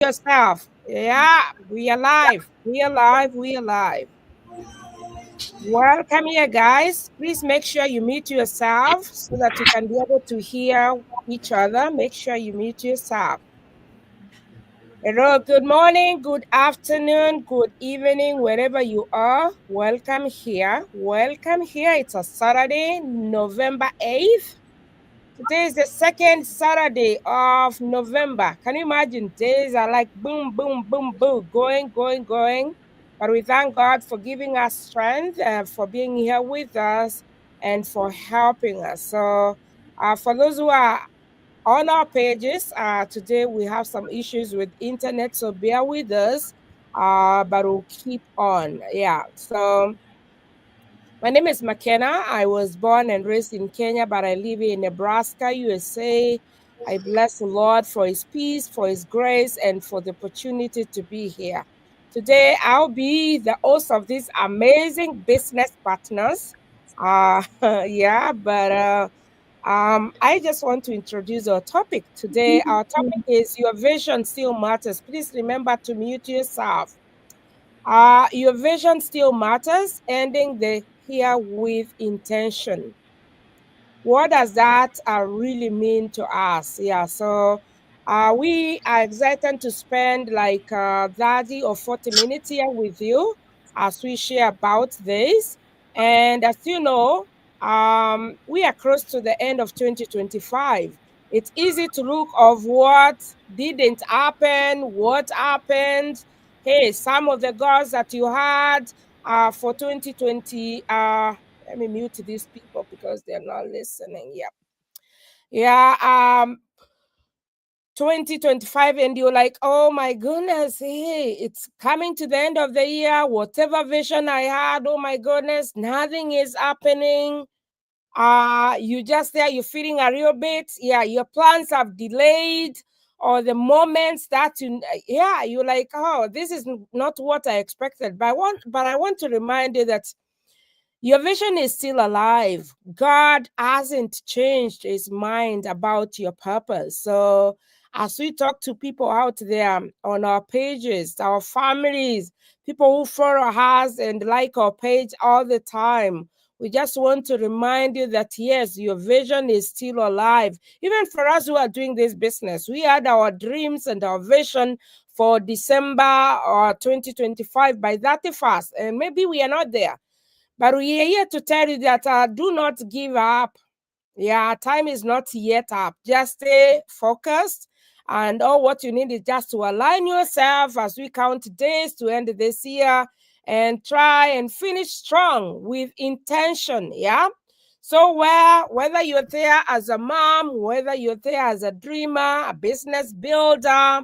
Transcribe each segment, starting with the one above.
Yourself. Yeah, we are live. We are live. We are live. Welcome here, guys. Please make sure you mute yourself so that you can be able to hear each other. Make sure you mute yourself. Hello, good morning, good afternoon, good evening, wherever you are. Welcome here. Welcome here. It's a Saturday, November 8th. Today is the second Saturday of November. Can you imagine? Days are like boom, boom, boom, boom, going, going, going. But we thank God for giving us strength, for being here with us, and for helping us. So, for those who are on our pages, today we have some issues with internet, so bear with us. But we'll keep on. Yeah. So my name is McKenna. I was born and raised in Kenya, but I live in Nebraska, USA. I bless the Lord for his peace, for his grace, and for the opportunity to be here. Today, I'll be the host of these amazing business partners. Yeah, but I just want to introduce our topic today. Our topic is Your Vision Still Matters. Please remember to mute yourself. Your vision still matters, ending the here with intention. What does that really mean to us? Yeah, so we are excited to spend like 30 or 40 minutes here with you as we share about this. And as you know, we are close to the end of 2025. It's easy to look of what didn't happen, what happened. Hey, some of the goals that you had for 2020, let me mute these people because they're not listening. Yeah. Yeah. 2025, and you're like, oh my goodness, hey, it's coming to the end of the year. Whatever vision I had, oh my goodness, nothing is happening. You just there, you're feeling a real bit. Yeah, your plans have delayed, or the moments that you're like, oh, this is not what I expected. But I want to remind you that your vision is still alive. God hasn't changed his mind about your purpose. So, as we talk to people out there on our pages, our families, people who follow us and like our page all the time, we just want to remind you that yes, your vision is still alive. Even for us who are doing this business, we had our dreams and our vision for December or 2025 by 31st, and maybe we are not there. But we are here to tell you that do not give up. Yeah, time is not yet up. Just stay focused. And all what you need is just to align yourself as we count days to end this year and try and finish strong with intention. Yeah. So whether you're there as a mom, whether you're there as a dreamer, a business builder,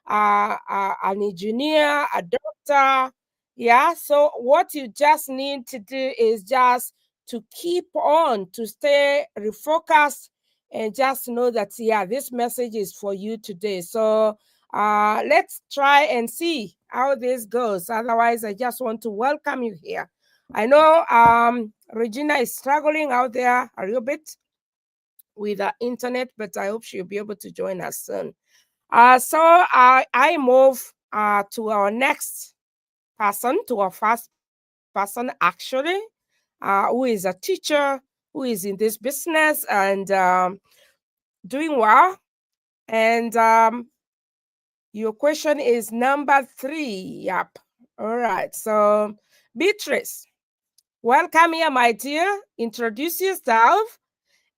an engineer, a doctor, yeah. So what you just need to do is just to keep on, to stay refocused, and just know that, yeah, this message is for you today. So let's try and see how this goes. Otherwise, I just want to welcome you here. I know Regina is struggling out there a little bit with the internet, but I hope she'll be able to join us soon. So I move to our next person, to our first person actually, who is a teacher, who is in this business and doing well. And your question is number 3. Yep. All right. So, Beatrice, welcome here, my dear. Introduce yourself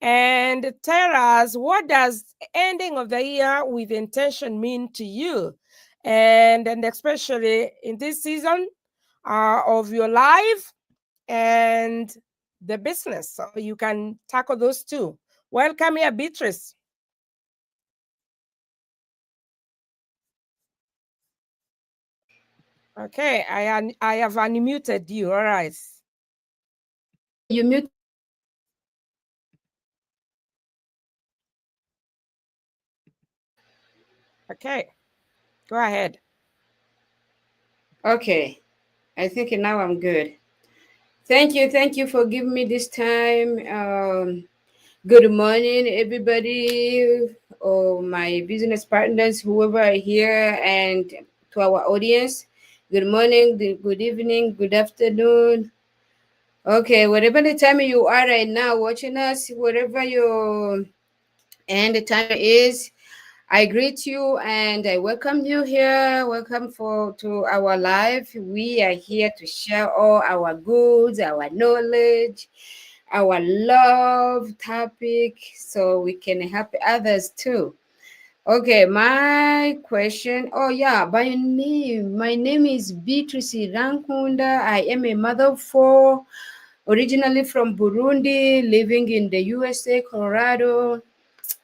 and tell us, what does ending of the year with intention mean to you? And especially in this season of your life and the business. So you can tackle those two. Welcome here, Beatrice. Okay, I have unmuted you. All right. You mute. Okay, go ahead. Okay, I think now I'm good. Thank you for giving me this time. Good morning, everybody, or my business partners, whoever are here, and to our audience. Good morning, good evening, good afternoon. Okay, whatever the time you are right now watching us, whatever your and the time is, I greet you and I welcome you here. Welcome to our live. We are here to share all our goods, our knowledge, our love topic, so we can help others too. Okay, my question. Oh yeah, by name. My name is Beatrice Rankunda. I am a mother of four, originally from Burundi, living in the USA, Colorado.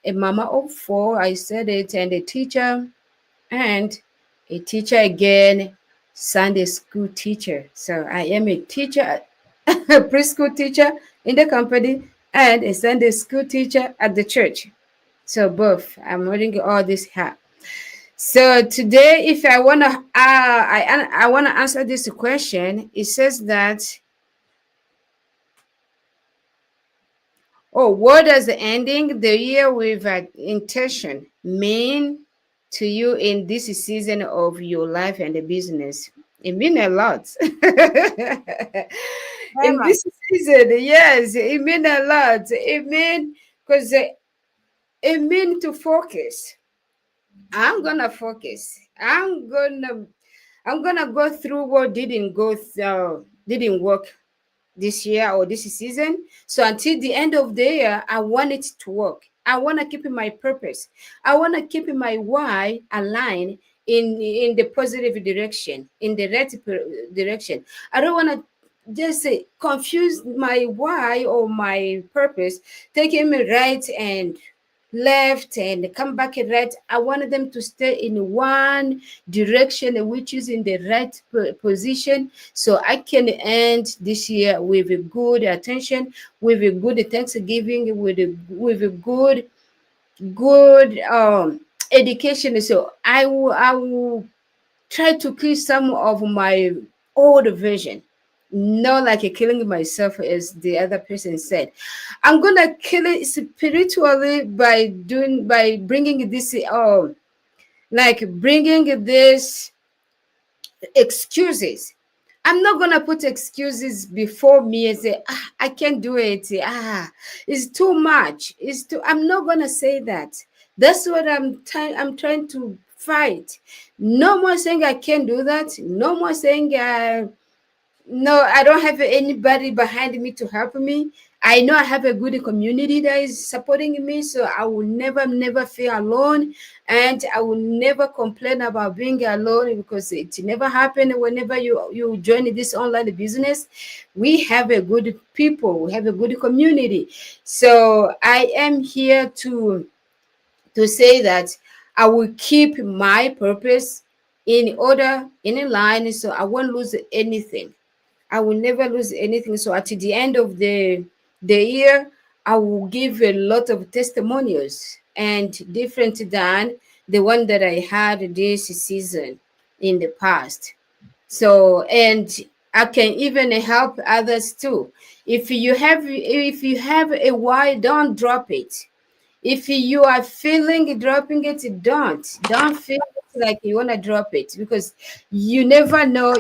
A mama of four, I said it, and and a teacher again, Sunday school teacher. So I am a teacher, a preschool teacher in the company, and a Sunday school teacher at the church. So both, I'm wearing all this hat. So today, if I wanna, I wanna answer this question. It says that, oh, what does ending the year with an intention mean to you in this season of your life and the business? It means a lot. Very In much. this season, yes, it means a lot. It means because it means to focus. I'm gonna focus. I'm gonna go through what didn't work this year or this season. So until the end of the year, I want it to work. I want to keep my purpose. I want to keep my why aligned in the positive direction, in the right direction. I don't want to just confuse my why or my purpose, taking me right and left and come back and right. I wanted them to stay in one direction, which is in the right position, so I can end this year with a good attention, with a good Thanksgiving, with a good education. So I will try to kill some of my old version, not like killing myself as the other person said. I'm gonna kill it spiritually by bringing this like bringing this excuses. I'm not gonna put excuses before me and say, I can't do it. It's too much. It's too. I'm not gonna say that. That's what I'm trying to fight. No more saying I can't do that. No more saying no, I don't have anybody behind me to help me. I know I have a good community that is supporting me, so I will never feel alone, and I will never complain about being alone because it never happened. Whenever you join this online business, we have a good people, we have a good community. So I am here to say that I will keep my purpose in order, in line, so I won't lose anything. I will never lose anything. So at the end of the year, I will give a lot of testimonials and different than the one that I had this season in the past. So and I can even help others too. If you have a why, don't drop it. If you are feeling dropping it, don't feel like you want to drop it, because you never know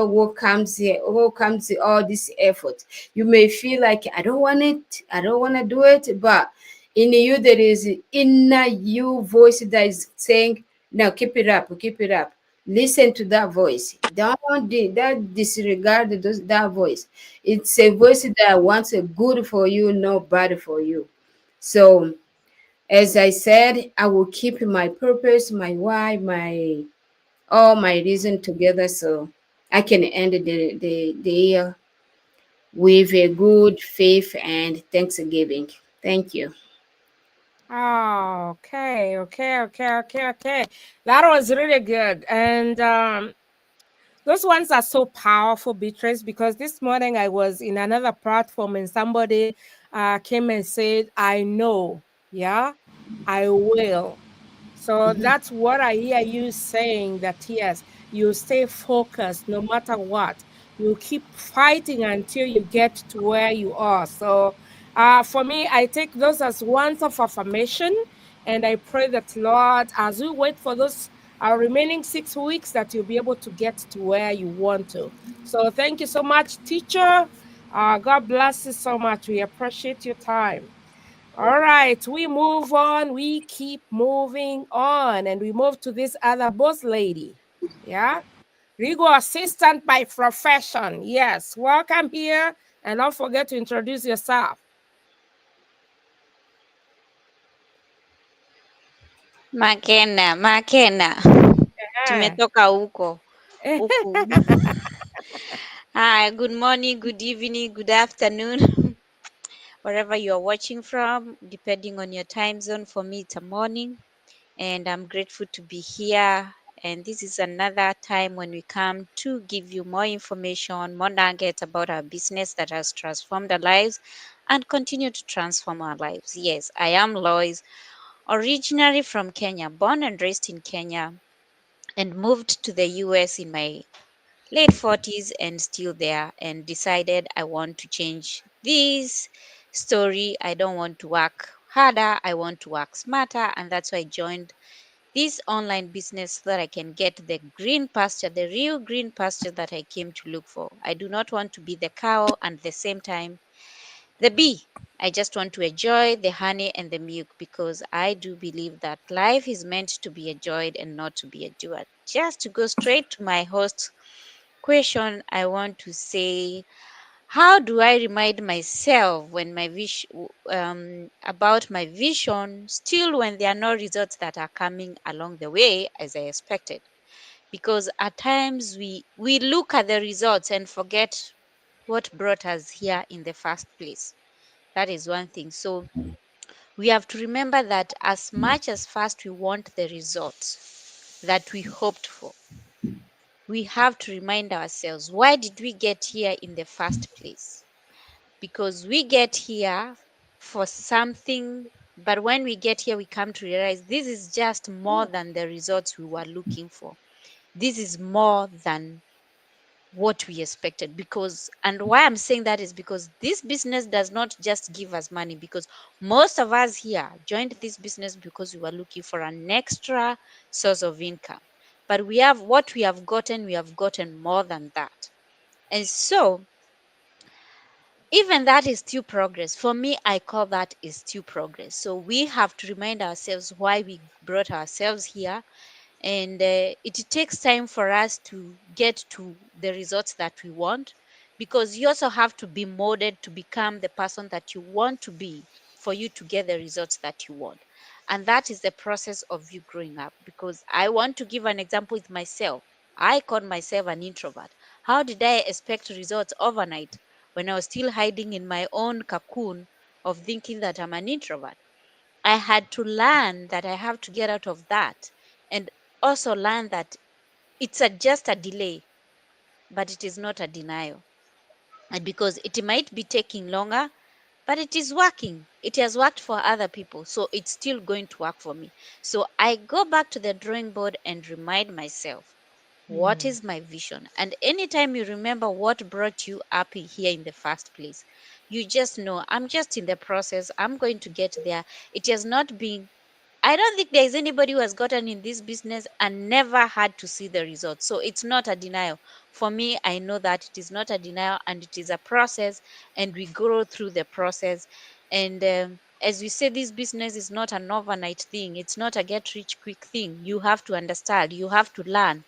what comes here, what comes all this effort. You may feel like I don't want it, I don't want to do it, but in you there is inner you voice that is saying, no, keep it up, keep it up. Listen to that voice. Don't disregard that voice. It's a voice that wants a good for you, not bad for you. So as I said, I will keep my purpose, my why, my all my reason together, so I can end the year with a good faith and thanksgiving. Thank you. Oh, okay. That was really good. And those ones are so powerful, Beatrice, because this morning I was in another platform and somebody came and said, I know, yeah, I will. So that's what I hear you saying, that yes, you stay focused no matter what. You keep fighting until you get to where you are. So For me, I take those as words of affirmation, and I pray that, Lord, as we wait for those remaining 6 weeks, that you'll be able to get to where you want to. So thank you so much, teacher. God bless you so much. We appreciate your time. All right, we move on. We keep moving on, and we move to this other boss lady. Yeah, legal assistant by profession. Yes, welcome here, and don't forget to introduce yourself. Makena, Yeah. tumetoka huku. Hi, good morning, good evening, good afternoon, wherever you are watching from, depending on your time zone. For me, it's a morning, and I'm grateful to be here. And this is another time when we come to give you more information, more nuggets about our business that has transformed our lives and continue to transform our lives. Yes, I am Lois, originally from Kenya, born and raised in Kenya, and moved to the US in my late 40s and still there, and decided I want to change this story. I don't want to work harder, I want to work smarter, and that's why I joined this online business so that I can get the green pasture, the real green pasture that I came to look for. I do not want to be the cow and at the same time the bee. I just want to enjoy the honey and the milk because I do believe that life is meant to be enjoyed and not to be endured. Just to go straight to my host question, I want to say, how do I remind myself when my about my vision, still when there are no results that are coming along the way as I expected? Because at times we look at the results and forget what brought us here in the first place. That is one thing. So we have to remember that as much as fast we want the results that we hoped for, we have to remind ourselves, why did we get here in the first place? Because we get here for something, but when we get here, we come to realize this is just more than the results we were looking for. This is more than what we expected. Because, and why I'm saying that is because this business does not just give us money, because most of us here joined this business because we were looking for an extra source of income. But we have gotten more than that. And so even that is still progress. For me, I call that is still progress. So we have to remind ourselves why we brought ourselves here, and it takes time for us to get to the results that we want, because you also have to be molded to become the person that you want to be for you to get the results that you want. And that is the process of you growing up. Because I want to give an example with myself. I called myself an introvert. How did I expect results overnight when I was still hiding in my own cocoon of thinking that I'm an introvert? I had to learn that I have to get out of that, and also learn that it's just a delay, but it is not a denial. And because it might be taking longer, but it is working. It has worked for other people, so it's still going to work for me. So I go back to the drawing board and remind myself, what Hmm. is my vision? And anytime you remember what brought you up here in the first place, you just know, I'm just in the process, I'm going to get there. It has not been, I don't think there is anybody who has gotten in this business and never had to see the results. So it's not a denial. For me, I know that it is not a denial, and it is a process, and we grow through the process. And as we say, this business is not an overnight thing, it's not a get rich quick thing. You have to understand, you have to learn,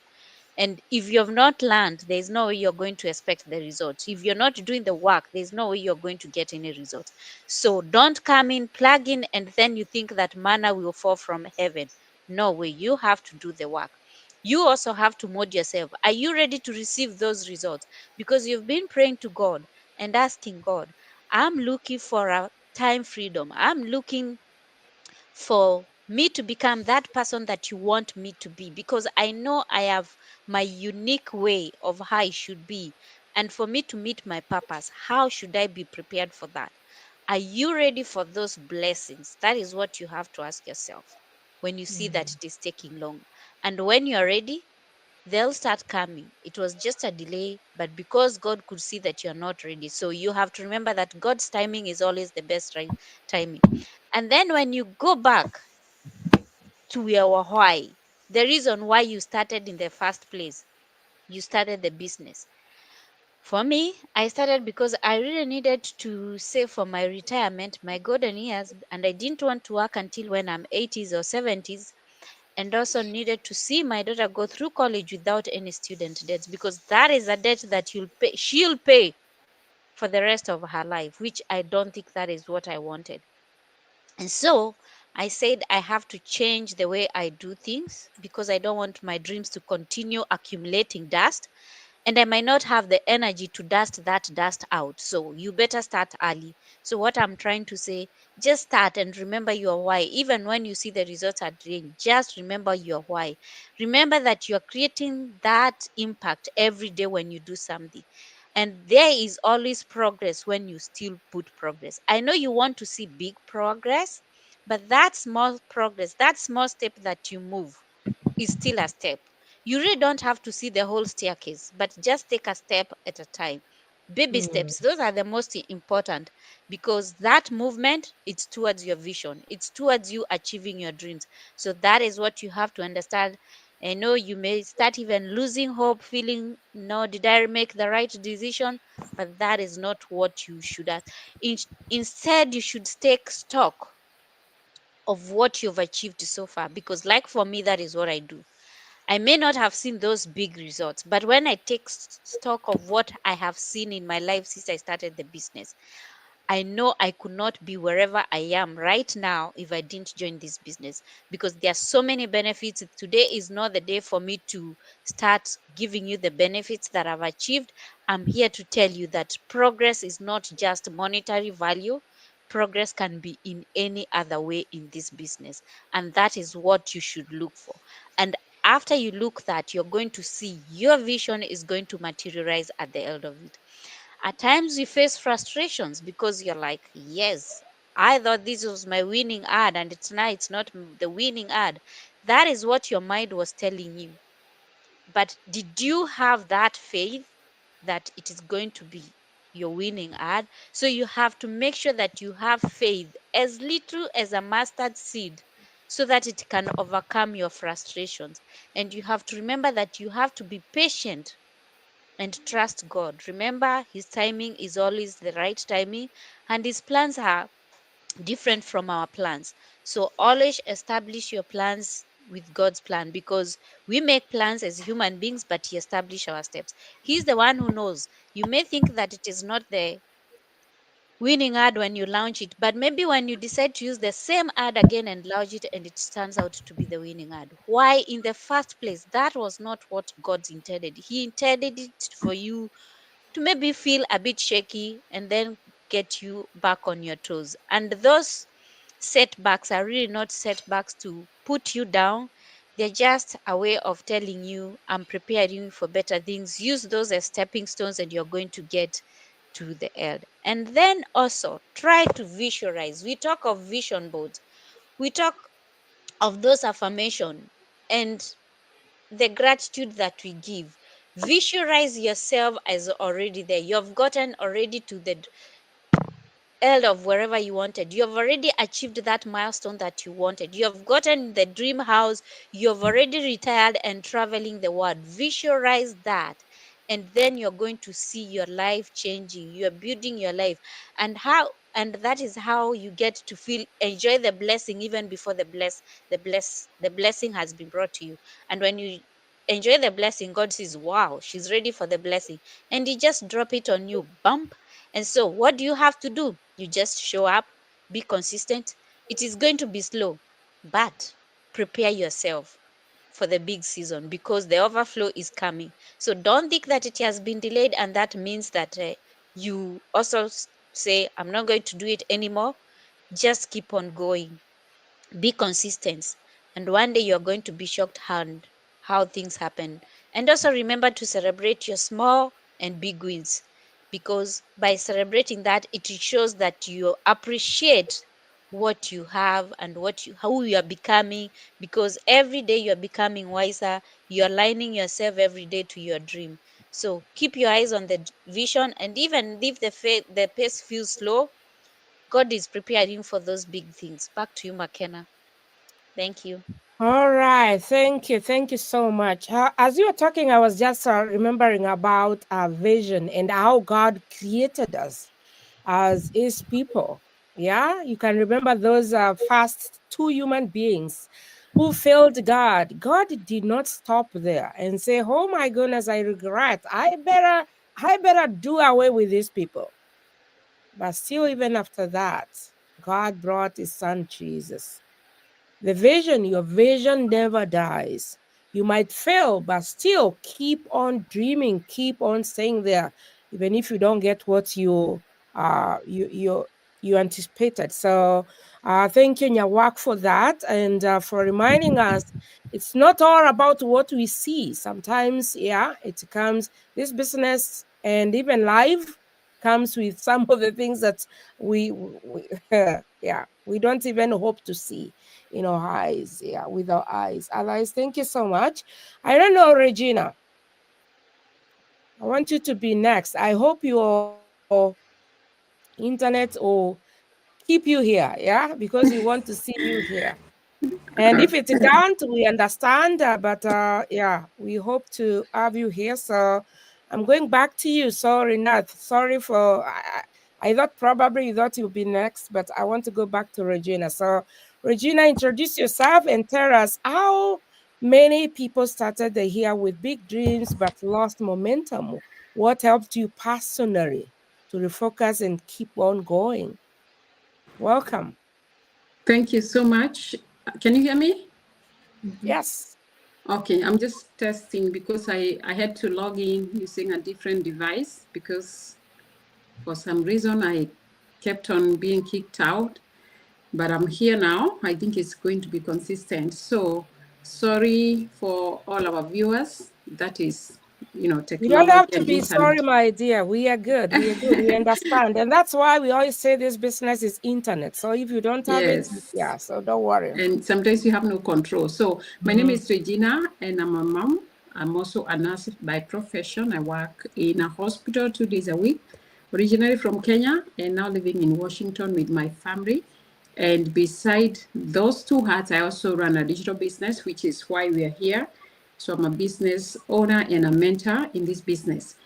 and if you have not learned, there's no way you're going to expect the results. If you're not doing the work, there's no way you're going to get any results. So don't come in, plug in, and then you think that manna will fall from heaven. No way. You have to do the work. You also have to mold yourself. Are you ready to receive those results? Because you've been praying to God and asking God, I'm looking for a time freedom. I'm looking for me to become that person that you want me to be, because I know I have my unique way of how I should be. And for me to meet my purpose, how should I be prepared for that? Are you ready for those blessings? That is what you have to ask yourself when you see that it is taking long. And when you are ready, they'll start coming. It was just a delay, but because God could see that you're not ready. So you have to remember that God's timing is always the best right timing. And then when you go back to your why, the reason why you started in the first place, you started the business. For me, I started because I really needed to save for my retirement, my golden years, and I didn't want to work until when I'm 80s or 70s, and also needed to see my daughter go through college without any student debts, because that is a debt that she'll pay for the rest of her life, which I don't think that is what I wanted. And so I said I have to change the way I do things, because I don't want my dreams to continue accumulating dust, and I might not have the energy to dust that dust out. So you better start early. So what I'm trying to say, just start and remember your why. Even when you see the results are delaying, just remember your why. Remember that you're creating that impact every day when you do something. And there is always progress when you still put progress. I know you want to see big progress, but that small progress, that small step that you move, is still a step. You really don't have to see the whole staircase, but just take a step at a time. Baby Mm. steps, those are the most important, because that movement, it's towards your vision, it's towards you achieving your dreams. So that is what you have to understand. I know you may start even losing hope, feeling, no, did I make the right decision? But that is not what you should ask. In, Instead, you should take stock of what you've achieved so far, because, like for me, that is what I do. I may not have seen those big results, but when I take stock of what I have seen in my life since I started the business, I know I could not be wherever I am right now if I didn't join this business, because there are so many benefits. Today is not the day for me to start giving you the benefits that I've achieved. I'm here to tell you that progress is not just monetary value. Progress can be in any other way in this business. And that is what you should look for. And after you look that, you're going to see your vision is going to materialize at the end of it. At times you face frustrations because you're like, yes, I thought this was my winning ad and it's not the winning ad. That is what your mind was telling you. But did you have that faith that it is going to be your winning ad? So you have to make sure that you have faith as little as a mustard seed, so that it can overcome your frustrations. And you have to remember that you have to be patient and trust God. Remember, His timing is always the right timing, and His plans are different from our plans. So always establish your plans with God's plan, because we make plans as human beings, but He establishes our steps. He's the one who knows. You may think that it is not the winning ad when you launch it, but maybe when you decide to use the same ad again and launch it, and it turns out to be the winning ad. Why? In the first place, that was not what God intended. He intended it for you to maybe feel a bit shaky and then get you back on your toes. And those setbacks are really not setbacks to put you down. They're just a way of telling you, I'm preparing you for better things. Use those as stepping stones and you're going to get to the end. And then also try to visualize. We talk of vision boards. We talk of those affirmation and the gratitude that we give. Visualize yourself as already there. You've gotten already to the end of wherever you wanted. You have already achieved that milestone that you wanted. You have gotten the dream house. You have already retired and traveling the world. Visualize that. And then you're going to see your life changing. You're building your life. And that is how you get to feel enjoy the blessing even before the blessing has been brought to you. And when you enjoy the blessing, God says, wow, she's ready for the blessing. And He just drop it on you. Bump. And so, what do you have to do? You just show up, be consistent. It is going to be slow, but prepare yourself for the big season, because the overflow is coming. So, don't think that it has been delayed, and that means that you also say, I'm not going to do it anymore. Just keep on going, be consistent, and one day you're going to be shocked how things happen. And also remember to celebrate your small and big wins, because by celebrating that, it shows that you appreciate what you have and how you are becoming, because every day you are becoming wiser. You are aligning yourself every day to your dream. So keep your eyes on the vision, and even if the pace feels slow, God is preparing for those big things. Back to you, McKenna. Thank you. All right. Thank you. Thank you so much. As you were talking, I was just remembering about our vision and how God created us as His people. Yeah. You can remember those first two human beings who failed God. God did not stop there and say, "Oh my goodness, I regret. I better do away with these people." But still, even after that, God brought His Son Jesus. Your vision never dies. You might fail, but still keep on dreaming, keep on staying there, even if you don't get what you anticipated. So thank you, Nyawak, for that, and for reminding us it's not all about what we see. Sometimes, yeah, it comes, this business and even life comes with some of the things that we yeah, we don't even hope to see in our eyes, yeah, with our eyes. Otherwise, thank you so much. I don't know, Regina. I want you to be next. I hope your internet will keep you here, yeah, because we want to see you here. And if it can't, we understand. But yeah, we hope to have you here. So I'm going back to you. Sorry, Nath. Sorry for. I thought probably you thought you'd be next, but I want to go back to Regina. So, Regina, introduce yourself and tell us how many people started the year with big dreams but lost momentum. What helped you personally to refocus and keep on going? Welcome. Thank you so much. Can you hear me? Yes. Okay, I'm just testing because I had to log in using a different device because for some reason I kept on being kicked out, but I'm here now. I think it's going to be consistent. So sorry for all our viewers. That is, You don't have technology to and be sorry, internet. my dear. We are good. We are good. We understand. And that's why we always say this business is internet. So if you don't have it, Yes. yeah, so don't worry. And sometimes you have no control. So my name is Regina and I'm a mom. I'm also a nurse by profession. I work in a hospital 2 days a week, originally from Kenya and now living in Washington with my family. And beside those two hats, I also run a digital business, which is why we are here. So I'm a business owner and a mentor in this business.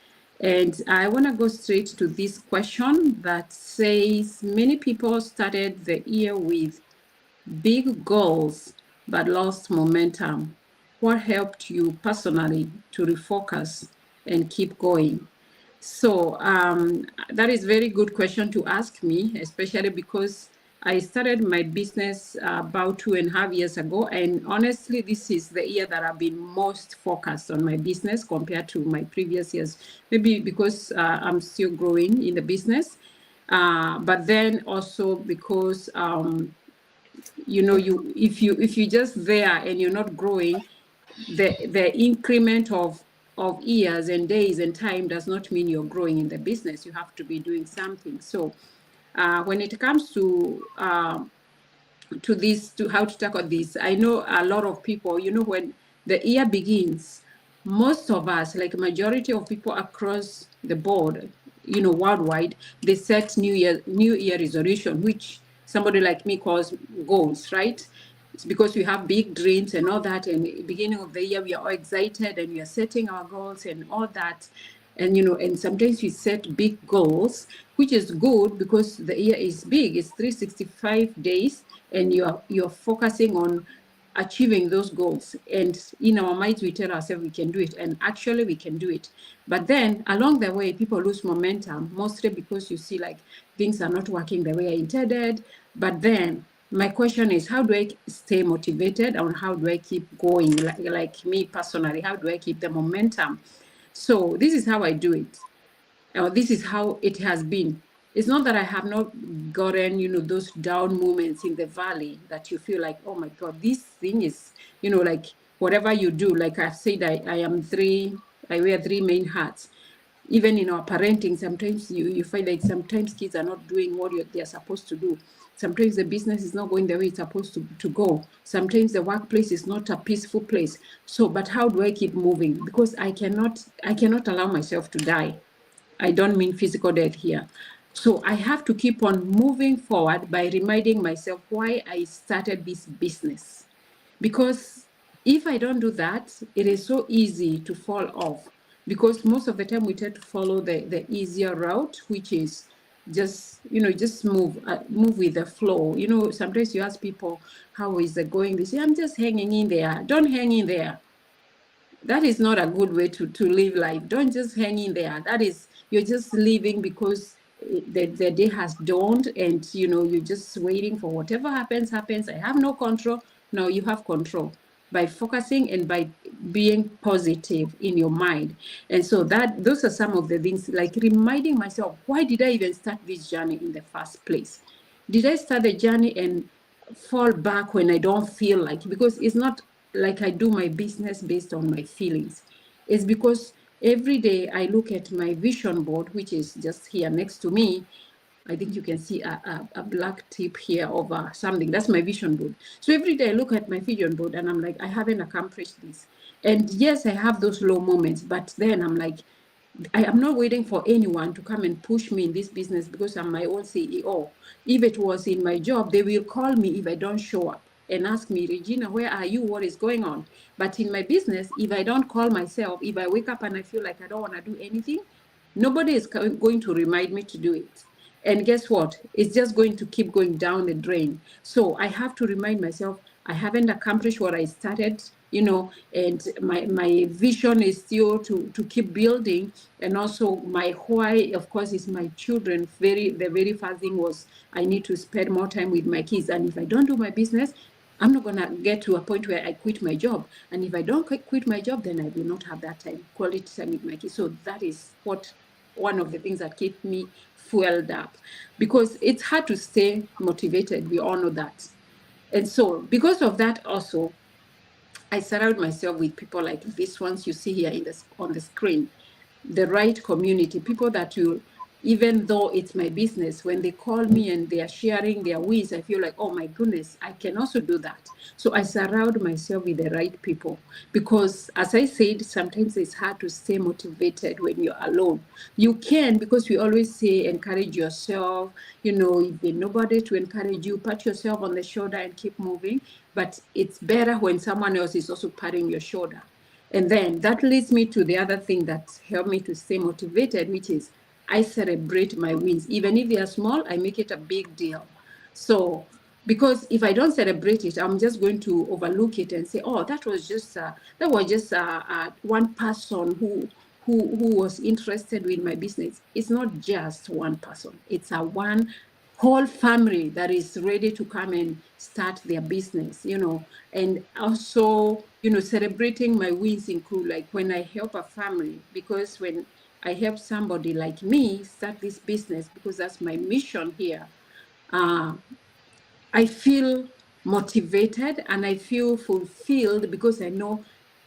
And I want to go straight to this question that says many people started the year with big goals but lost momentum. What helped you personally to refocus and keep going? So that is a very good question to ask me, especially because I started my business about 2.5 years ago. And honestly, this is the year that I've been most focused on my business compared to my previous years. Maybe because I'm still growing in the business, but then also because if you just there and you're not growing, the increment of years and days and time does not mean you're growing in the business. You have to be doing something. So when it comes to how to tackle this, I know a lot of people, when the year begins, most of us, like majority of people across the board, worldwide, they set new year resolution, which somebody like me calls goals, right? It's because we have big dreams and all that, and beginning of the year we are all excited and we are setting our goals and all that. And sometimes we set big goals, which is good because the year is big. It's 365 days, and you're focusing on achieving those goals. And in our minds, we tell ourselves we can do it, and actually we can do it. But then along the way, people lose momentum, mostly because you see like things are not working the way I intended. But then my question is, how do I stay motivated, and how do I keep going? Like me personally, how do I keep the momentum? So this is how I do it. This is how it has been. It's not that I have not gotten, those down moments in the valley that you feel like, oh my God, this thing is, like whatever you do, like I've said, I wear three main hats. even in our parenting, sometimes you find like sometimes kids are not doing what they're supposed to do. Sometimes the business is not going the way it's supposed to go. Sometimes the workplace is not a peaceful place. So, but how do I keep moving? Because I cannot allow myself to die. I don't mean physical death here. So I have to keep on moving forward by reminding myself why I started this business. Because if I don't do that, it is so easy to fall off. Because most of the time we tend to follow the easier route, which is just move with the flow. Sometimes you ask people, how is it going? They say, I'm just hanging in there. Don't hang in there. That is not a good way to live life. Don't just hang in there. You're just living because the day has dawned, and you're just waiting for whatever happens. I have no control. No, you have control by focusing and by being positive in your mind. And so those are some of the things, like reminding myself, why did I even start this journey in the first place? Did I start the journey and fall back when I don't feel like it? Because it's not like I do my business based on my feelings. It's because every day I look at my vision board, which is just here next to me. I think you can see a black tip here over something. That's my vision board. So every day I look at my vision board and I'm like, I haven't accomplished this. And yes, I have those low moments, but then I'm like, I am not waiting for anyone to come and push me in this business because I'm my own CEO. If it was in my job, they will call me if I don't show up and ask me, Regina, where are you? What is going on? But in my business, if I don't call myself, if I wake up and I feel like I don't want to do anything, nobody is going to remind me to do it. And guess what? It's just going to keep going down the drain. So I have to remind myself, I haven't accomplished what I started, and my vision is still to keep building. And also my why, of course, is my children. The very first thing was I need to spend more time with my kids. And if I don't do my business, I'm not going to get to a point where I quit my job. And if I don't quit my job, then I will not have that quality time with my kids. So that is one of the things that keep me fueled up, because it's hard to stay motivated. We all know that. And so because of that also, I surround myself with people like these ones you see here on the screen, the right community, people that will, even though it's my business, when they call me and they are sharing their wins, I feel like, oh my goodness, I can also do that. So I surround myself with the right people, because as I said, sometimes it's hard to stay motivated when you're alone. You can, because we always say, encourage yourself, if there's nobody to encourage you, pat yourself on the shoulder and keep moving. But it's better when someone else is also patting your shoulder. And then that leads me to the other thing that helped me to stay motivated, which is I celebrate my wins. Even if they are small, I make it a big deal. So, because if I don't celebrate it, I'm just going to overlook it and say, oh, that was just one person who was interested with my business. It's not just one person. It's a one whole family that is ready to come and start their business, and also, celebrating my wins include like when I help a family, because when I help somebody like me start this business, because that's my mission here, I feel motivated and I feel fulfilled, because I know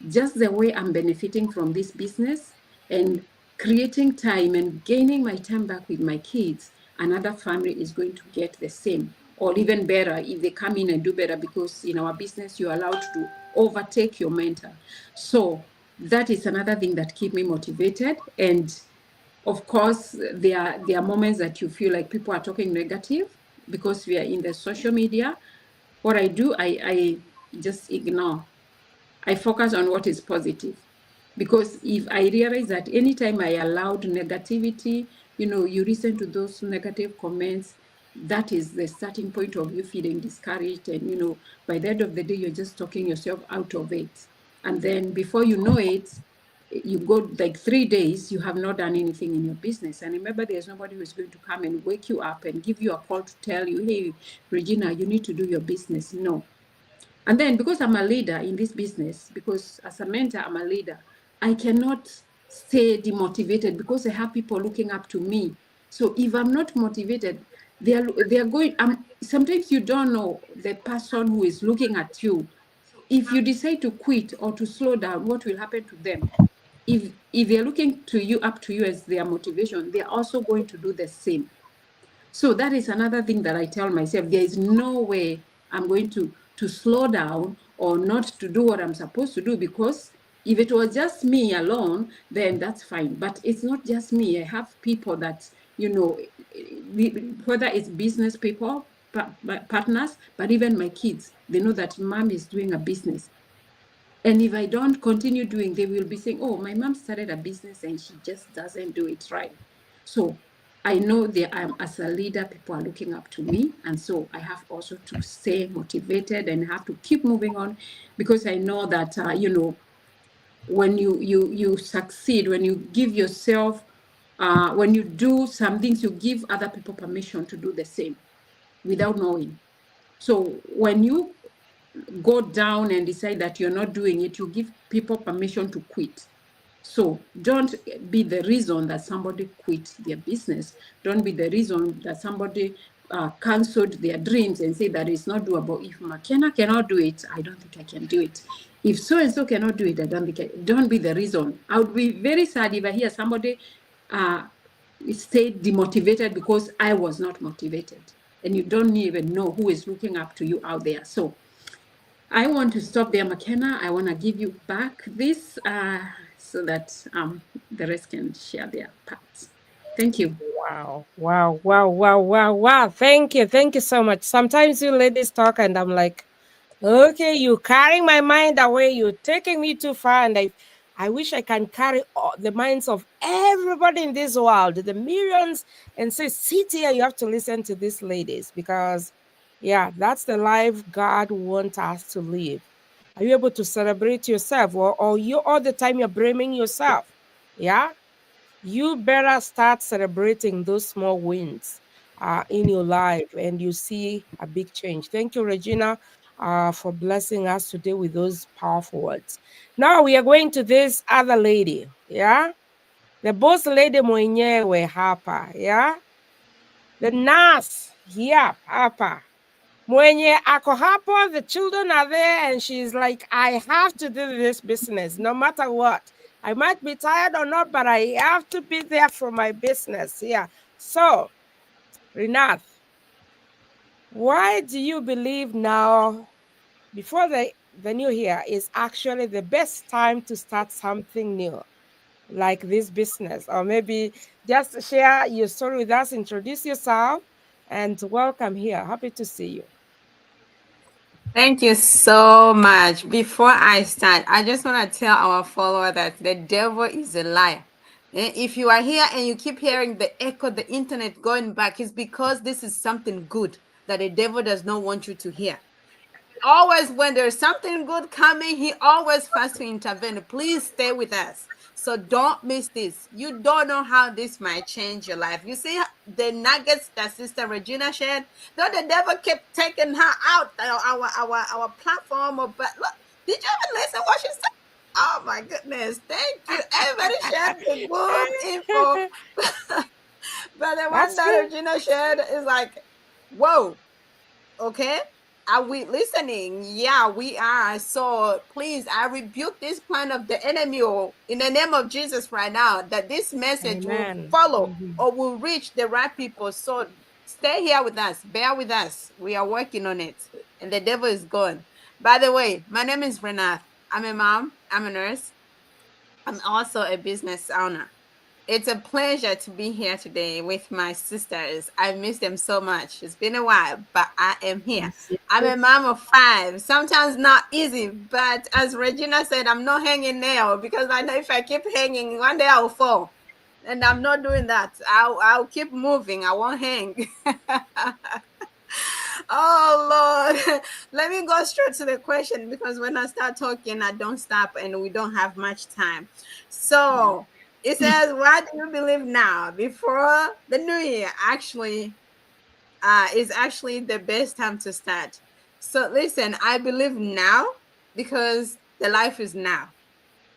just the way I'm benefiting from this business and creating time and gaining my time back with my kids, another family is going to get the same, or even better if they come in and do better, because in our business, you're allowed to overtake your mentor. So that is another thing that keeps me motivated. And of course, there are moments that you feel like people are talking negative, because we are in the social media. What I do, I just ignore. I focus on what is positive. Because if I realize that anytime I allowed negativity, you listen to those negative comments, that is the starting point of you feeling discouraged. And, by the end of the day, you're just talking yourself out of it. And then before you know it, you go like 3 days, you have not done anything in your business. And remember, there's nobody who's going to come and wake you up and give you a call to tell you, hey, Regina, you need to do your business. No. And then because I'm a leader in this business, because as a mentor, I'm a leader, I cannot stay demotivated, because I have people looking up to me. So if I'm not motivated, they are going, sometimes you don't know the person who is looking at you. If you decide to quit or to slow down, what will happen to them? if they're looking to you, up to you as their motivation, they're also going to do the same. So that is another thing that I tell myself. There is no way I'm going to slow down or not to do what I'm supposed to do, because if it was just me alone, then that's fine. But it's not just me. I have people that, you know, whether it's business people, partners, but even my kids, they know that mom is doing a business. And if I don't continue doing, they will be saying, oh, my mom started a business and she just doesn't do it right. So I know that as a leader, people are looking up to me. And so I have also to stay motivated and have to keep moving on, because I know that, you know, when you succeed, when you give yourself, when you do some things, you give other people permission to do the same without knowing. So when you go down and decide that you're not doing it, you give people permission to quit. So don't be the reason that somebody quit their business. Don't be the reason that somebody canceled their dreams and say that it's not doable. If McKenna cannot do it, I don't think I can do it. If so-and-so cannot do it, I don't think don't be the reason. I would be very sad if I hear somebody stayed demotivated because I was not motivated. And you don't even know who is looking up to you out there. So I want to stop there, McKenna. I want to give you back this so that the rest can share their parts. Thank you. Wow, wow, wow, wow, wow, wow. Thank you. Thank you so much. Sometimes you ladies talk and I'm like, okay, you carrying my mind away. You're taking me too far. And I wish I can carry the minds of everybody in this world, the millions, and say, sit here, you have to listen to these ladies, because yeah, that's the life God wants us to live. Are you able to celebrate yourself, or you all the time you're blaming yourself? Yeah, you better start celebrating those small wins in your life, and you see a big change. Thank you, Regina, for blessing us today with those powerful words. Now we are going to this other lady, yeah? The boss lady mwenyewe hapa, yeah? The nurse, yeah, hapa. Mwenye ako hapo, the children are there, and she's like, I have to do this business no matter what. I might be tired or not, but I have to be there for my business. Yeah. So, Rinath, why do you believe now, before the new year, is actually the best time to start something new, like this business? Or maybe just share your story with us, introduce yourself, and welcome here. Happy to see you. Thank you so much. Before I start, I just want to tell our follower that the devil is a liar. If you are here and you keep hearing the echo, the internet going back, it's because this is something good that the devil does not want you to hear. Always when there's something good coming, he always has to intervene. Please stay with us. So don't miss this. You don't know how this might change your life. You see the nuggets that Sister Regina shared? Though the devil kept taking her out our platform, but look, did you even listen what she said? Oh my goodness. Thank you. Everybody shared the good info. But the one that Regina shared is like, whoa, okay. Are we listening? Yeah, we are. So please, I rebuke this plan of the enemy in the name of Jesus right now, that this message will follow or will reach the right people. So stay here with us. Bear with us. We are working on it. And the devil is gone. By the way, my name is Renath. I'm a mom. I'm a nurse. I'm also a business owner. It's a pleasure to be here today with my sisters. I miss them so much. It's been a while, but I am here. I'm a mom of 5. Sometimes not easy, but as Regina said, I'm not hanging there, because I know if I keep hanging, one day I'll fall. And I'm not doing that. I'll keep moving. I won't hang. Oh, Lord. Let me go straight to the question, because when I start talking, I don't stop and we don't have much time. So it says, why do you believe now, before the new year actually is actually the best time to start? So listen, I believe now because the life is now.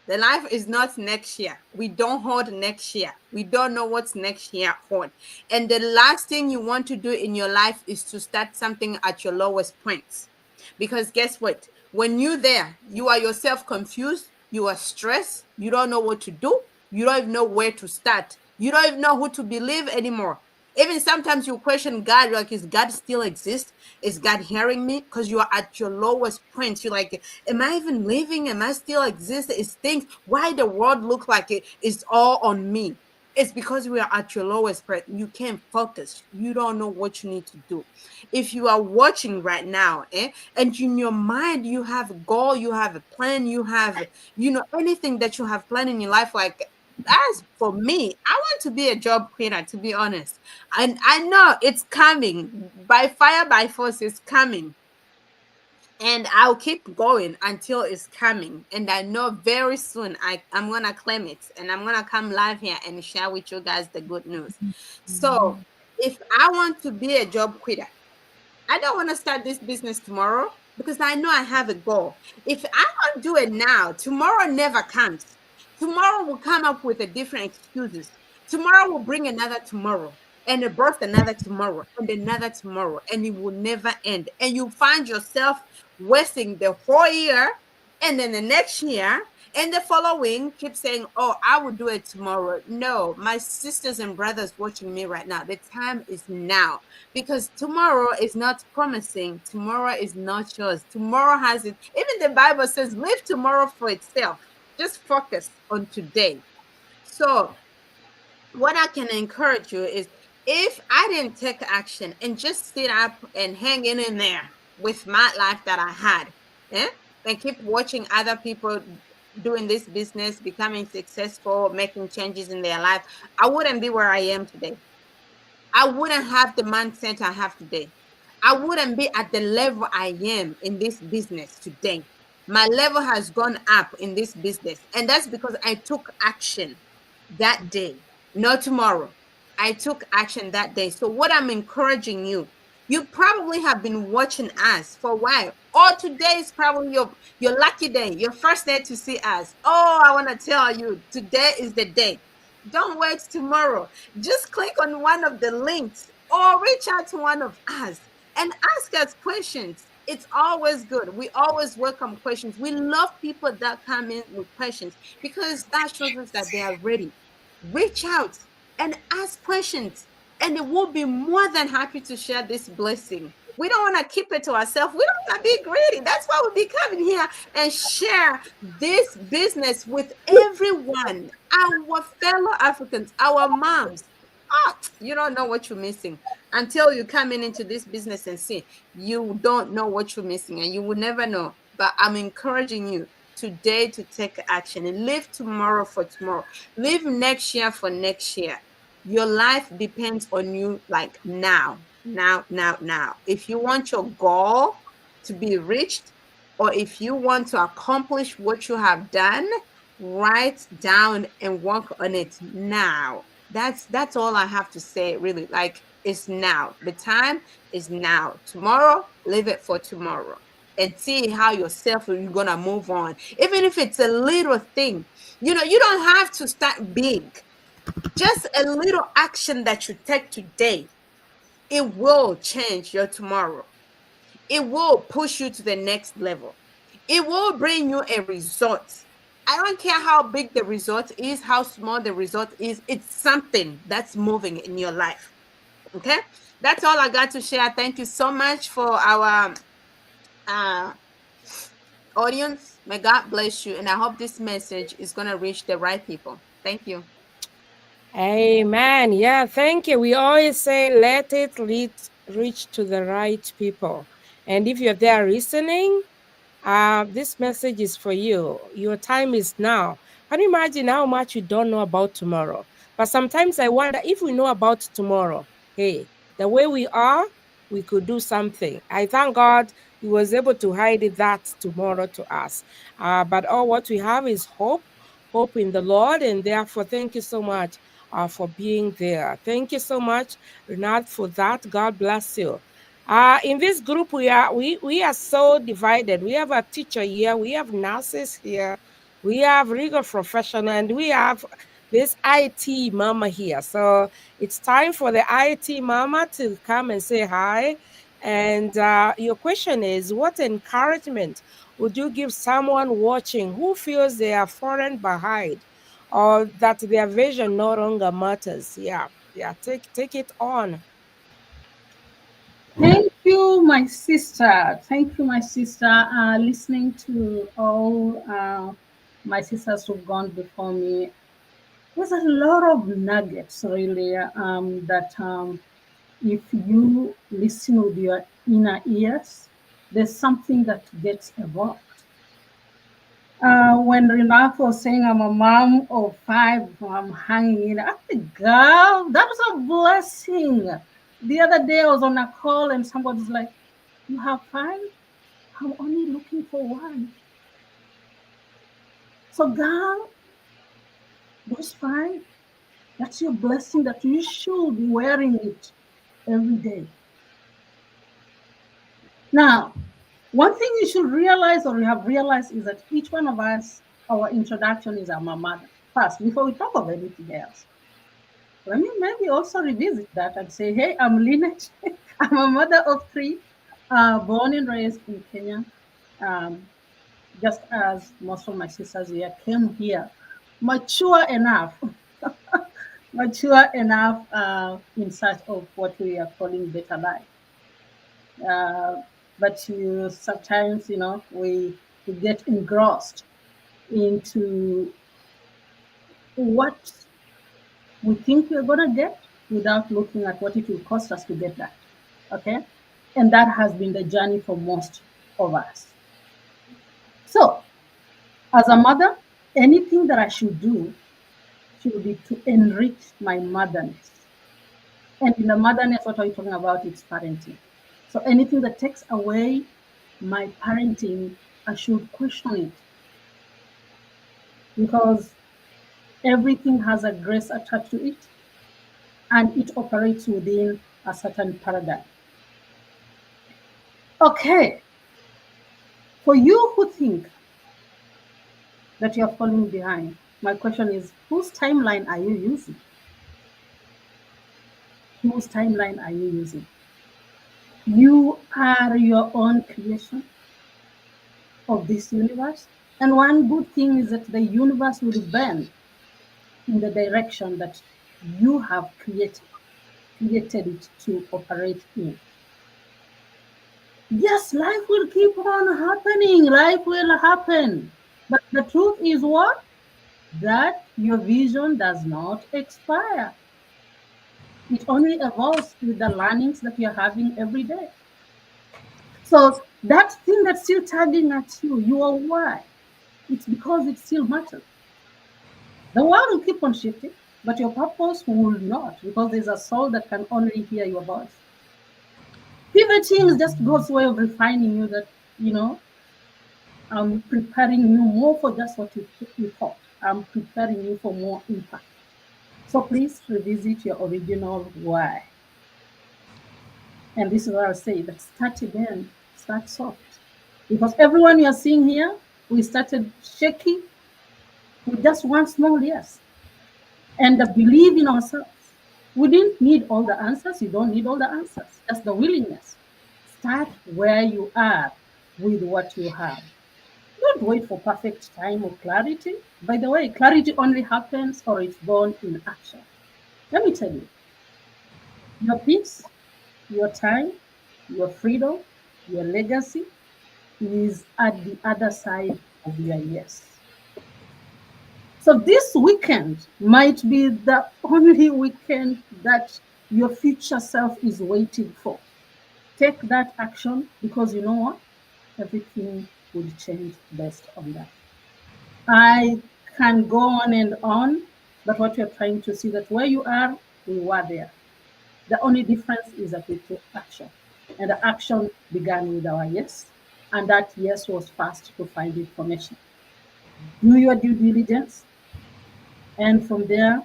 The life is not next year. We don't hold next year. We don't know what's next year hold. And the last thing you want to do in your life is to start something at your lowest points. Because guess what? When you're there, you are yourself confused. You are stressed. You don't know what to do. You don't even know where to start. You don't even know who to believe anymore. Even sometimes you question God, like, is God still exist? Is God hearing me? Because you are at your lowest point. You're like, am I even living? Am I still exist? Is things, why the world look like it is all on me? It's because we are at your lowest point. You can't focus. You don't know what you need to do. If you are watching right now, and in your mind you have a goal, you have a plan, you have, anything that you have planned in your life, like, as for me, I want to be a job queener, to be honest. And I know it's coming by fire, by force, it's coming. And I'll keep going until it's coming. And I know very soon I'm gonna claim it, and I'm gonna come live here and share with you guys the good news. So if I want to be a job quitter, I don't want to start this business tomorrow because I know I have a goal. If I don't do it now, tomorrow never comes. Tomorrow will come up with a different excuses. Tomorrow will bring another tomorrow, and it birth another tomorrow and another tomorrow, and it will never end. And you find yourself wasting the whole year, and then the next year and the following keep saying, oh, I will do it tomorrow. No, my sisters and brothers watching me right now, the time is now, because tomorrow is not promising. Tomorrow is not yours. Tomorrow has it. Even the Bible says, leave tomorrow for itself. Just focus on today. So what I can encourage you is, if I didn't take action and just sit up and hang in there with my life that I had, and keep watching other people doing this business, becoming successful, making changes in their life, I wouldn't be where I am today. I wouldn't have the mindset I have today. I wouldn't be at the level I am in this business today. My level has gone up in this business, and that's because I took action that day, not tomorrow. I took action that day. So what I'm encouraging you, you probably have been watching us for a while, or today is probably your lucky day, your first day to see us. Oh, I want to tell you, today is the day. Don't wait tomorrow. Just click on one of the links or reach out to one of us and ask us questions. It's always good. We always welcome questions. We love people that come in with questions because that shows us that they are ready. Reach out and ask questions, and we'll be more than happy to share this blessing. We don't want to keep it to ourselves. We don't want to be greedy. That's why we'll be coming here and share this business with everyone, our fellow Africans, our moms. Oh, you don't know what you're missing until you come into this business and see. You don't know what you're missing, and you will never know. But I'm encouraging you today to take action and live tomorrow for tomorrow. Live next year for next year. Your life depends on you, like now. If you want your goal to be reached, or if you want to accomplish what you have done, write down and work on it now. That's all I have to say, really. Like, it's now. The time is now. Tomorrow, leave it for tomorrow, and see how yourself you're gonna move on. Even if it's a little thing, you don't have to start big. Just a little action that you take today, it will change your tomorrow. It will push you to the next level. It will bring you a result. I don't care how big the result is, how small the result is. It's something that's moving in your life. Okay? That's all I got to share. Thank you so much for our audience. May God bless you. And I hope this message is going to reach the right people. Thank you. Amen. Yeah, thank you. We always say, let it reach to the right people. And if you're there listening, this message is for you. Your time is now. Can you imagine how much you don't know about tomorrow? But sometimes I wonder, if we know about tomorrow, hey, the way we are, we could do something. I thank God He was able to hide that tomorrow to us. But all what we have is hope in the Lord. And therefore, thank you so much for being there. Thank you so much, Renat, for that. God bless you. In this group, we are so divided. We have a teacher here, we have nurses here, we have legal professional, and we have this IT mama here. So it's time for the IT mama to come and say hi. And your question is, what encouragement would you give someone watching who feels they are fallen behind or that their vision no longer matters? Yeah, take it on. Thank you, my sister. Thank you, my sister. Listening to all my sisters who've gone before me, there's a lot of nuggets really that if you listen with your inner ears, there's something that gets evoked. When Renata was saying I'm a mom of five, I'm hanging in. I think, girl, that was a blessing. The other day I was on a call and somebody's like, "You have five? I'm only looking for one." So, girl, those five, that's your blessing that you should be wearing it every day. Now, one thing you should realize or you have realized is that each one of us, our introduction is our mother first before we talk of anything else. Let me maybe also revisit that and say, hey, I'm Lynette. I'm a mother of three, born and raised in Kenya. Just as most of my sisters here came here mature enough, mature enough in search of what we are calling better life. But you sometimes, we get engrossed into what we think we're going to get without looking at what it will cost us to get that. Okay? And that has been the journey for most of us. So, as a mother, anything that I should do should be to enrich my motherness. And in the motherness, what are we talking about? It's parenting. So anything that takes away my parenting, I should question it. Because everything has a grace attached to it, and it operates within a certain paradigm. Okay. For you who think that you're falling behind, my question is, whose timeline are you using? Whose timeline are you using? You are your own creation of this universe. And one good thing is that the universe will bend in the direction that you have created it to operate in. Yes, life will keep on happening. Life will happen. But the truth is what? That your vision does not expire. It only evolves with the learnings that you're having every day. So that thing that's still tugging at you, your why, it's because it still matters. The world will keep on shifting, but your purpose will not, because there's a soul that can only hear your voice. Pivoting is just God's way of refining you that, I'm preparing you more for just what you thought. I'm preparing you for more impact. So please revisit your original why. And this is what I'll say, that start again, start soft. Because everyone you're seeing here, we started shaky with just one small yes. And the belief in ourselves. We didn't need all the answers. You don't need all the answers. Just the willingness. Start where you are with what you have. Don't wait for perfect time or clarity. By the way, clarity only happens or it's born in action. Let me tell you, your peace, your time, your freedom, your legacy is at the other side of your yes. So this weekend might be the only weekend that your future self is waiting for. Take that action, because you know what? Everything will change based on that. I can go on and on, but what you're trying to see, that where you are, we were there. The only difference is that we took action. And the action began with our yes. And that yes was fast to find information. Do your due diligence. And from there,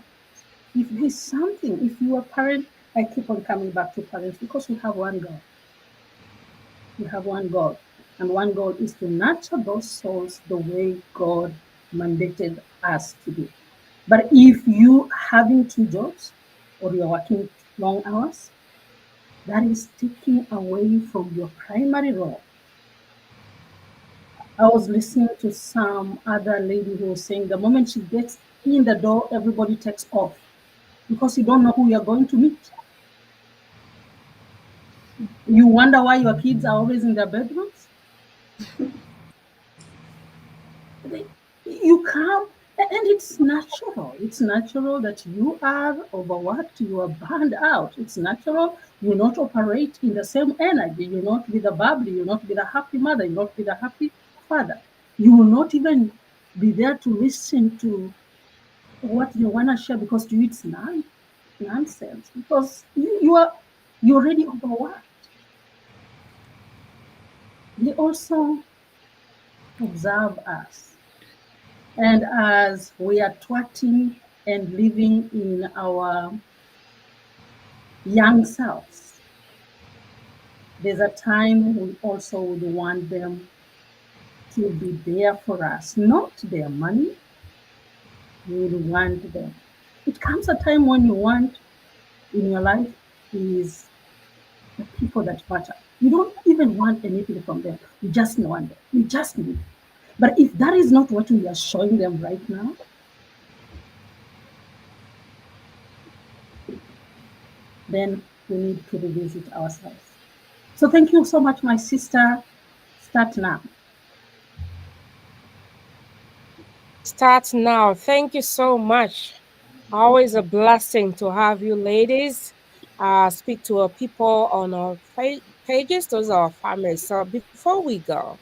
if there's something, if you are a parent, I keep on coming back to parents because we have one goal. We have one goal. And one goal is to nurture those souls the way God mandated us to do. But if you having two jobs or you're working long hours, that is taking away from your primary role. I was listening to some other lady who was saying the moment she gets in the door, everybody takes off because you don't know who you're going to meet. You wonder why your kids are always in their bedrooms. You come, and it's natural. It's natural that you are overworked, you are burned out. It's natural you not operate in the same energy. You're not with a bubbly, you're not with a happy mother, you're not with a happy father. You will not even be there to listen to what you want to share because to you it's nonsense because you're already overworked. They also observe us. And as we are twatting and living in our young selves, there's a time we also would want them to be there for us, not their money. We would want them. It comes a time when you want in your life is the people that matter. You don't even want anything from them. You just want them. You just need them. But if that is not what we are showing them right now, then we need to revisit ourselves. So thank you so much, my sister. Start now. Start now. Thank you so much. Always a blessing to have you ladies speak to our people on our pages. Those are our families. So before we go,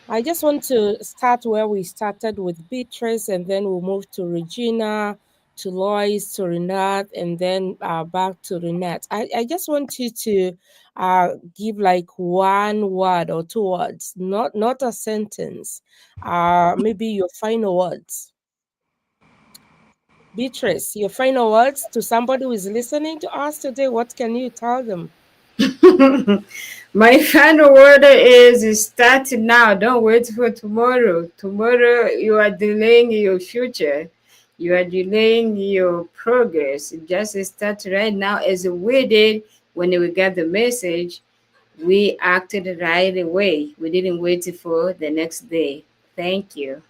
I just want to start where we started with Beatrice, and then we'll move to Regina, to Lois, to Renat, and then back to Renat. I just want you to give like one word or two words, not a sentence, maybe your final words. Beatrice, your final words to somebody who is listening to us today, what can you tell them? My final word is start now. Don't wait for tomorrow. Tomorrow you are delaying your future. You are delaying your progress. Just start right now as we did when we got the message. We acted right away. We didn't wait for the next day. Thank you.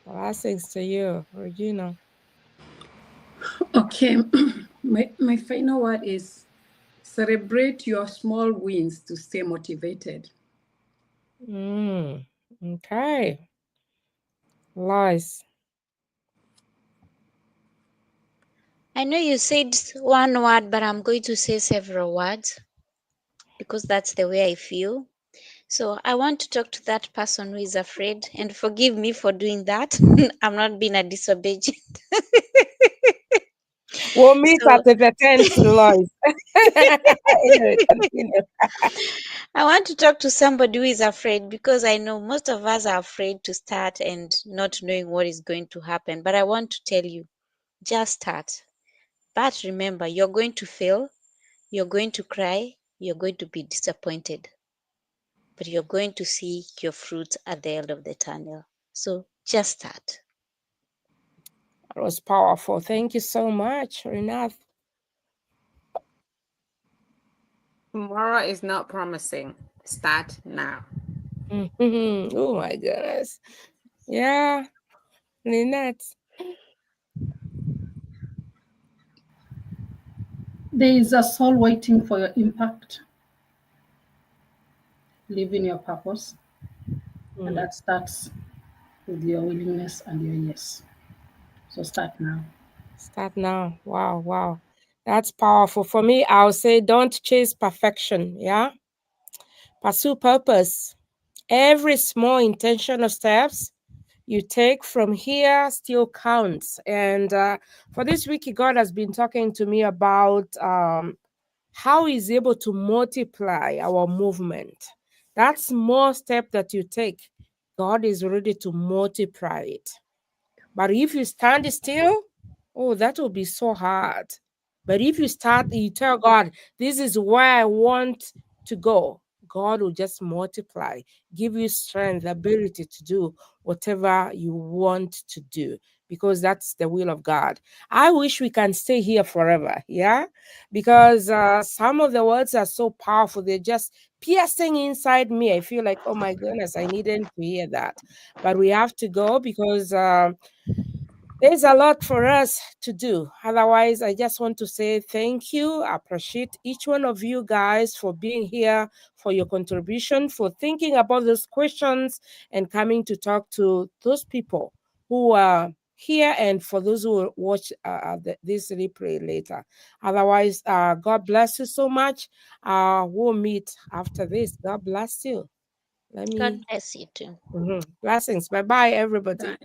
Blessings to you, Regina. Okay, my final word is celebrate your small wins to stay motivated. Okay. Lois. I know you said one word, but I'm going to say several words because that's the way I feel. So I want to talk to that person who is afraid, and forgive me for doing that. I'm not being a disobedient. We'll meet So at the tent, Lois. Anyway, continue. I want to talk to somebody who is afraid because I know most of us are afraid to start and not knowing what is going to happen. But I want to tell you, just start. But remember, you're going to fail, you're going to cry, you're going to be disappointed, but you're going to see your fruits at the end of the tunnel. So just start. That was powerful. Thank you so much, Renat. Tomorrow is not promising. Start now. Oh my goodness. Yeah, Lynette. There is a soul waiting for your impact. Live in your purpose. And that starts with your willingness and your yes. So start now. Start now. Wow, wow. That's powerful. For me, I'll say don't chase perfection. Yeah. Pursue purpose. Every small intentional steps you take from here still counts. And for this week, God has been talking to me about how He's able to multiply our movement. That small step that you take, God is ready to multiply it. But if you stand still, oh, that will be so hard. But if you start, you tell God, this is where I want to go, God will just multiply, give you strength, ability to do whatever you want to do. because that's the will of God. I wish we can stay here forever, yeah, because some of the words are so powerful. They're just piercing inside me. I feel like, oh my goodness, I needed to hear that. But we have to go because there's a lot for us to do. Otherwise, I just want to say thank you. I appreciate each one of you guys for being here, for your contribution, for thinking about those questions and coming to talk to those people who are here, and for those who will watch this replay later. Otherwise, God bless you so much. We'll meet after this. God bless you. Let me. God bless you too. Blessings. Bye-bye, everybody. Bye.